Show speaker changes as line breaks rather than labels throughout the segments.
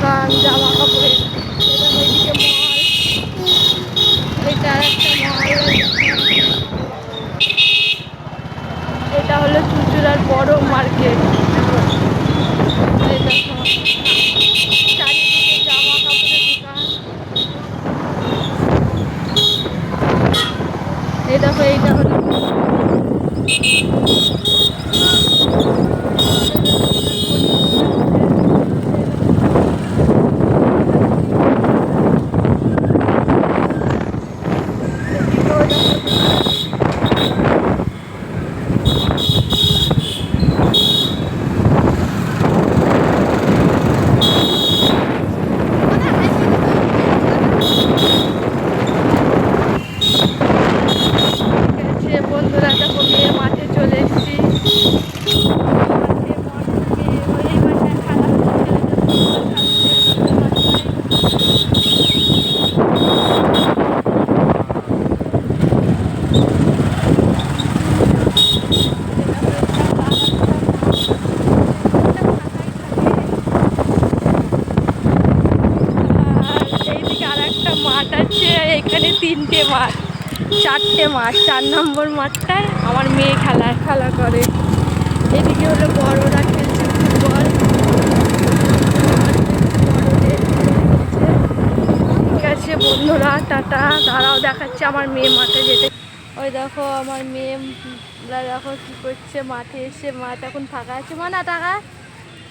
দোকান জামা কাপড়ের। ওইদিকে মল, এটা একটা মল। এটা হলো চুঁচুড়ার বড় মার্কেট। এই দেখো চারিদিকে জামা কাপড়ের দোকান। এই দেখো এইটা হলো বন্ধুরা। দেখো মেয়ের মাঠে চলে এসেছি। মাঠ আছে এখানে, 3টে মাঠ, 4টে মাঠ। 4 নম্বর মাঠটায় আমার মেয়ে খেলা করে। এদিকে হলো বড়রা খেলছে ফুটবল। ঠিক আছে বন্ধুরা, টাটা। তারাও দেখাচ্ছে আমার মেয়ে মাঠে যেতে। ওই দেখো আমার মেয়ে দেখো কি করছে মাঠে এসে। মাঠ এখন ফাঁকা আছে। মানা টাকা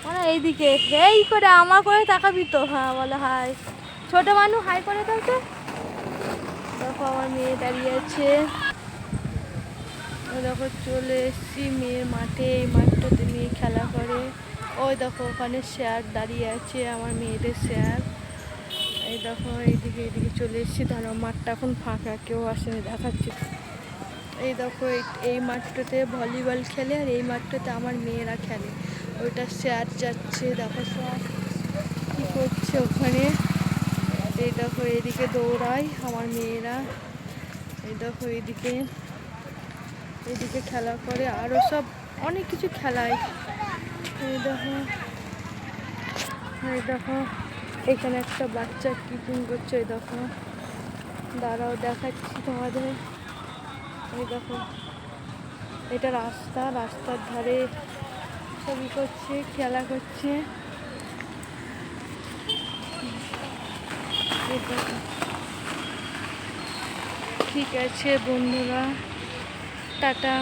মানে এইদিকে এই করে আমার করে তাকাবি তো। হ্যাঁ বলো হাই, ছোট মানুষ হাই করে দাও তো। দেখো আমার মেয়ে দাঁড়িয়ে আছে। ওই দেখো চলে এসছি মেয়ের মাঠে। এই মাঠটাতে মেয়ে খেলা করে। ওই দেখো ওখানে স্যার দাঁড়িয়ে আছে, আমার মেয়েদের স্যার। এই দেখো এইদিকে চলে এসছি। ধরো মাঠটা এখন ফাঁকা, কেউ আসেনি, দেখাচ্ছি। এই দেখো এই মাঠটাতে ভলিবল খেলে, আর এই মাঠটাতে আমার মেয়েরা খেলে। ওইটা স্যার যাচ্ছে, দেখো স্যার কী করছে ওখানে। এই দেখো এইদিকে দৌড়ায় আমার মেয়েরা। এই দেখো এইদিকে খেলা করে, আরও সব অনেক কিছু খেলায়। এই দেখো এখানে একটা বাচ্চা কিপিং করছে। এই দেখো দাঁড়াও দেখাচ্ছি তোমাদের। এই দেখো এটা রাস্তার ধারে ছবি করছে, খেলা করছে। ঠিক আছে বন্ধুরা, টাটা।